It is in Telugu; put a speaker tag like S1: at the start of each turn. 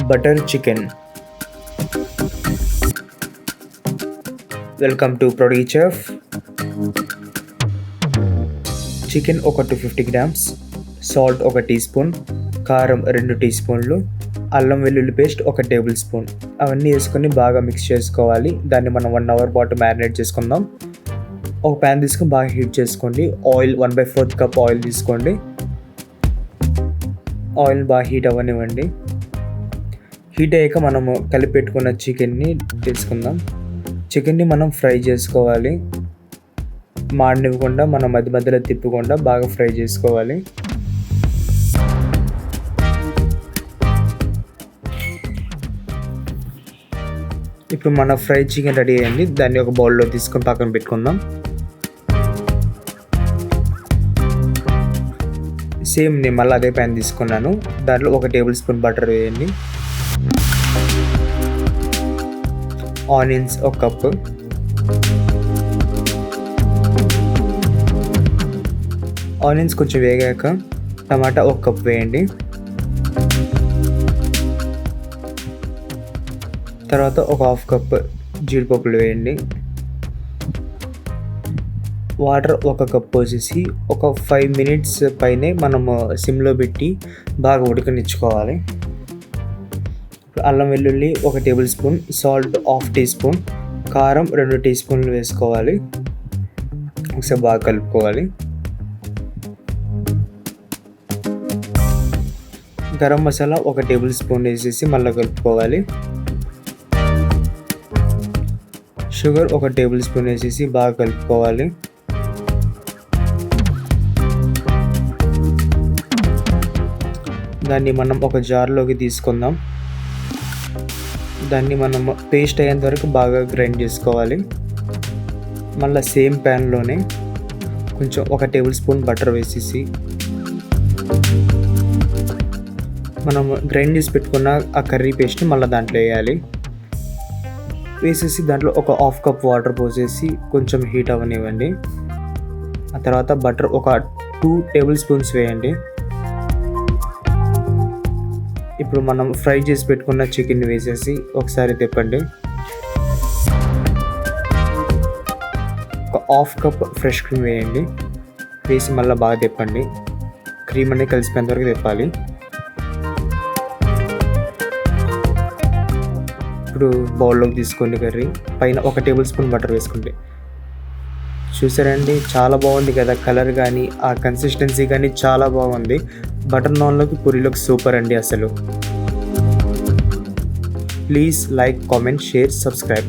S1: butter chicken. Welcome to Prodigy Chef. Chicken ఒక 250 గ్రామ్స్, సాల్ట్ ఒక టీ స్పూన్, కారం 2 టీ స్పూన్లు, అల్లం వెల్లుల్లి పేస్ట్ ఒక టేబుల్ స్పూన్ అవన్నీ వేసుకొని బాగా మిక్స్ చేసుకోవాలి. దాన్ని మనం 1 అవర్ పాటు మ్యారినేట్ చేసుకుందాం. ఒక ప్యాన్ తీసుకొని బాగా హీట్ చేసుకోండి. ఆయిల్ 1/4 కప్ ఆయిల్ తీసుకోండి. ఆయిల్ బాగా హీట్ అవ్వనివ్వండి. హీట్ అయ్యాక మనము కలిపి పెట్టుకున్న చికెన్ని తీసుకుందాం. చికెన్ని మనం ఫ్రై చేసుకోవాలి. మాడనివ్వకుండా మనం మధ్య మధ్యలో తిప్పకుండా బాగా ఫ్రై చేసుకోవాలి. ఇప్పుడు మన ఫ్రై చికెన్ రెడీ అయ్యింది. దాన్ని ఒక బౌల్లో తీసుకొని పక్కన పెట్టుకుందాం. సేమ్ నేను మళ్ళీ అదే ప్యాన్ తీసుకున్నాను. దాంట్లో ఒక టేబుల్ స్పూన్ బటర్ వేయండి. ఆనియన్స్ ఒక కప్పు, ఆనియన్స్ కొంచెం వేగాక టమాటా ఒక కప్ వేయండి. తర్వాత ఒక 1/2 కప్ జీడిపప్పులు వేయండి. వాటర్ ఒక కప్ పోసేసి ఒక 5 మినిట్స్ పైనే మనము సిమ్లో పెట్టి బాగా ఉడకనిచ్చుకోవాలి. అల్లం వెల్లుల్లి ఒక tablespoon, salt 1/2 teaspoon, కారం 2 టీ స్పూన్లు వేసుకోవాలి. ఒకసారి బాగా కలుపుకోవాలి. గరం మసాలా ఒక టేబుల్ స్పూన్ వేసేసి మళ్ళీ కలుపుకోవాలి. షుగర్ ఒక టేబుల్ స్పూన్ వేసేసి బాగా కలుపుకోవాలి. దాన్ని మనం ఒక జార్లోకి తీసుకుందాం. దాన్ని మనం పేస్ట్ అయ్యేంత వరకు బాగా గ్రైండ్ చేసుకోవాలి. మళ్ళీ సేమ్ ప్యాన్లోనే కొంచెం ఒక టేబుల్ స్పూన్ బటర్ వేసేసి మనం గ్రైండ్ చేసి పెట్టుకున్న ఆ కర్రీ పేస్ట్ని మళ్ళీ దాంట్లో వేయాలి. వేసేసి దాంట్లో ఒక 1/2 కప్ వాటర్ పోసేసి కొంచెం హీట్ అవ్వనివ్వండి. ఆ తర్వాత బటర్ ఒక 2 టేబుల్ స్పూన్స్ వేయండి. ఇప్పుడు మనం ఫ్రై చేసి పెట్టుకున్న చికెన్ వేసేసి ఒకసారి తిప్పండి. ఒక 1/2 కప్ ఫ్రెష్ క్రీమ్ వేయండి. వేసి మళ్ళీ బాగా తిప్పండి. క్రీమ్ అనేది కలిసిపోయేంత వరకు తిప్పాలి. ఇప్పుడు బౌల్లోకి తీసుకోండి కర్రీ. పైన ఒక టేబుల్ స్పూన్ బటర్ వేసుకోండి. చూసారండి, చాలా బాగుంది కదా. కలర్ కానీ ఆ కన్సిస్టెన్సీ కానీ చాలా బాగుంది. బటర్ నాన్లోకి పూరీలోకి సూపర్ అండి అసలు. Please like, comment, share, subscribe.